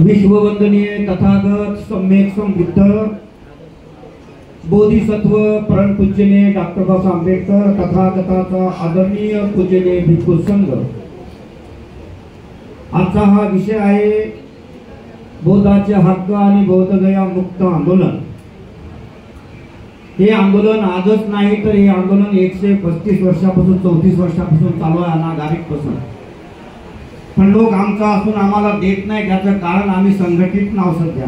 विश्ववंदनीय तथागत सम्यक संबुद्ध बोधिसत्व परम पूज्यनीय डॉक्टर बाबासाहेब आंबेडकर तथागताचा आदरणीय पूज्यनीय भिक्खू संघ। आजचा हा विषय आहे बौद्धाचे हक्क आणि बौद्धगया मुक्त आंदोलन। हे आंदोलन आजच नाही तर हे आंदोलन 135 वर्षापासून 34 वर्षापासून चालू आहे अनागारिकपासून। पण लोक आमचा असून आम्हाला देत नाही त्याचं कारण आम्ही संघटित नाव सध्या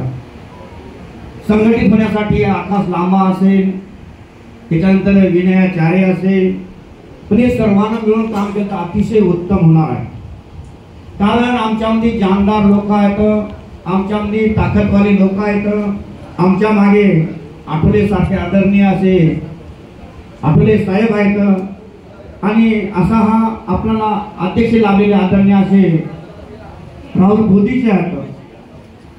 संघटित होण्यासाठी आकाश लांबा असेल त्याच्यानंतर विनयाचार्य असेल पण हे सर्वांना मिळून काम केलं तर अतिशय उत्तम होणार आहे। कारण आमच्यामध्ये जानदार लोक आहेत, आमच्यामध्ये ताकदवाले लोक आहेत, आमच्या मागे आठवले सारखे आदरणीय असे आठवले साहेब आहेत आणि असा हा आपल्याला अध्यक्ष लाभलेले आदरणीय असे राहुल बोधीचे आहेत।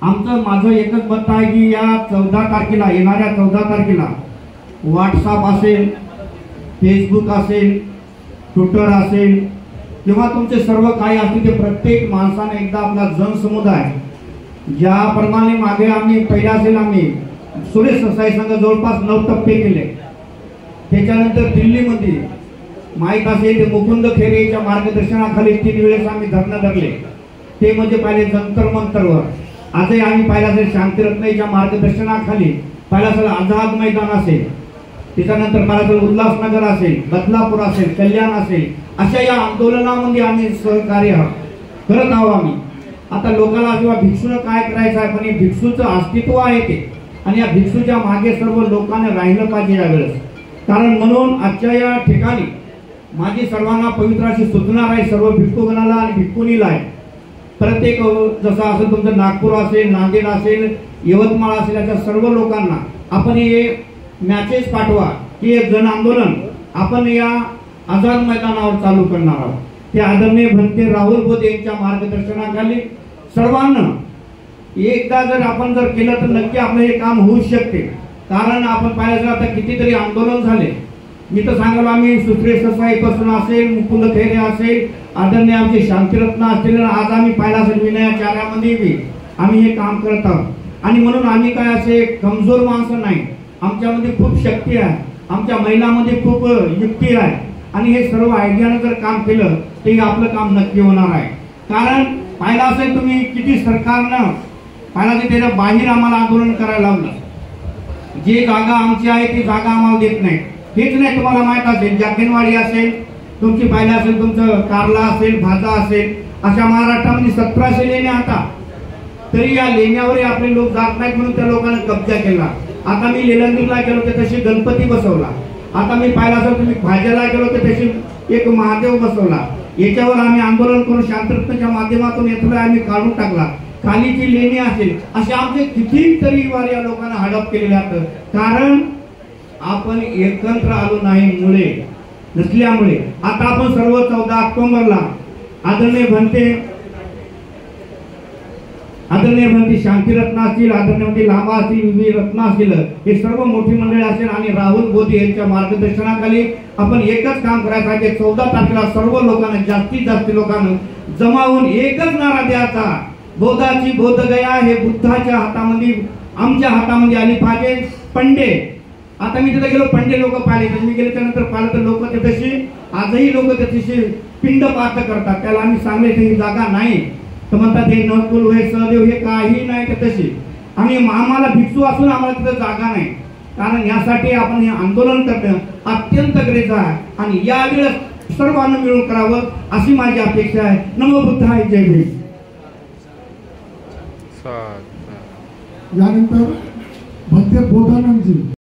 आमचं माझं एकच मत आहे की या 14 तारखेला येणाऱ्या 14 तारखेला व्हॉट्सअप असेल, फेसबुक असेल, ट्विटर असेल किंवा तुमचे सर्व काही असतील ते प्रत्येक माणसाने एकदा आपला जनसमुदाय ज्याप्रमाणे मागे आम्ही पहिला असेल आम्ही सुरेश ससाई संघ जवळपास 9 टप्पे केले। त्याच्यानंतर दिल्लीमध्ये माहीत असेल ते मुकुंद खेरेच्या मार्गदर्शनाखाली 3 वेळेस आम्ही धरणं धरले। ते म्हणजे पहिले जंतर मंतरवर, आजही आम्ही पाहिला असेल शांतिरत्नच्या मार्गदर्शनाखाली पाहिला असेल आझाद मैदान असेल, त्याच्यानंतर पाहिला असेल उल्हासनगर असेल, बदलापूर असेल, कल्याण असेल, अशा या आंदोलनामध्ये आम्ही सहकार्य करत आहोत आम्ही। आता लोकांना किंवा भिक्षूनं काय करायचं आहे पण हे भिक्षूचं अस्तित्व आहे ते आणि या भिक्षूच्या मागे सर्व लोकांनी राहिलं पाहिजे यावेळेस। कारण म्हणून आजच्या या ठिकाणी माझी सर्वांना पवित्र अशी सूचना आहे सर्व भिक्खूगणाला आणि भिक्खुनीला आहे। प्रत्येक जसं असेल तुमचं नागपूर असेल, नांदेड असेल, यवतमाळ असेल अशा सर्व लोकांना आपण हे मॅसेज पाठवा की हे जन आंदोलन आपण या आझाद मैदानावर चालू करणार आहोत। ते आदरणीय भंते राहुल बोधे यांच्या मार्गदर्शनाखाली सर्वांना एकदा जर आपण जर केलं तर नक्की आपलं हे काम होऊ शकते। कारण आपण पाहिलं आता कितीतरी आंदोलन झाले। मी तर सांगाल आम्ही सुरेश ससाई पासून असेल, मुकुंद खेरे असेल, आदरणीय आमचे शांतिरत्न असतील, आज आम्ही पाहिला असेल विनयाचार्यामध्ये बी आम्ही हे काम करत आहोत। आणि म्हणून आम्ही काय असे कमजोर माणसं नाही, आमच्यामध्ये खूप शक्ती आहे, आमच्या महिलांमध्ये खूप युक्ती आहे आणि हे सर्व आयडियानं जर काम केलं तर आपलं काम नक्की होणार आहे। कारण पाहिला असेल तुम्ही किती सरकारनं पाहिला असेल त्याच्या बाहेर आम्हाला आंदोलन करायला लावलं। जी जागा आमची आहे ती जागा आम्हाला देत नाही। हेच नाही तुम्हाला माहित असेल जागेनवाडी असेल तुमची पाहिलं असेल तुमचं कारला असेल, भाजा असेल, अशा महाराष्ट्रामध्ये 1700 लेण्या आता तरी या लेण्यावर आपले लोक जात नाहीत म्हणून त्या लोकांना कब्जा केला। आता मी लेलंदूरला गेलो तर तशी गणपती बसवला, आता मी पाहिला असेल तुम्ही भाज्याला गेलो तर तशी एक महादेव बसवला। याच्यावर आम्ही आंदोलन करून शांतरत्नच्या माध्यमातून यातला आम्ही काढून टाकला। खाली जी लेणी असेल असे आमचे कितीतरी वार या लोकांना हडप केलेले आहेत। कारण आपण एकत्र आलो नाही मुळे नसल्यामुळे आता आपण सर्व 14 ऑक्टोबरला आदरणीय भंते शांतिरत्न असतील, आदरणीय लांबा असतील, विवी रत्न असतील, हे सर्व मोठी मंडळी असेल आणि राहुल बोधे यांच्या मार्गदर्शनाखाली आपण एकच काम करायचं आहे की 14 तारखेला सर्व लोकांना जास्तीत जास्त लोकांना जमा होऊन एकच नारा द्यायचा, बौद्धाची बौद्धगया हे बुद्धाच्या हातामध्ये आमच्या हातामध्ये आली पाहिजे। पंडे आता मी तिथे गेलो, पंडे लोक पाहिले, मी गेले त्यानंतर पाहिलं तर लोक तशी आजही लोक त्याची पिंड पार्थ करतात। त्याला आम्ही सांगले ही जागा नाही तर म्हणतात हे नकुल हे सहदेव हे काही नाही तर तशी आम्ही आम्हाला भिक्षू असून आम्हाला तिथे जागा नाही। कारण यासाठी आपण हे आंदोलन करणं अत्यंत गरजेचं आहे आणि यावेळेस सर्वांना मिळून करावं अशी माझी अपेक्षा आहे। नमो बुद्धाय, जय भीम। यानंतर भंते बोधानंदजी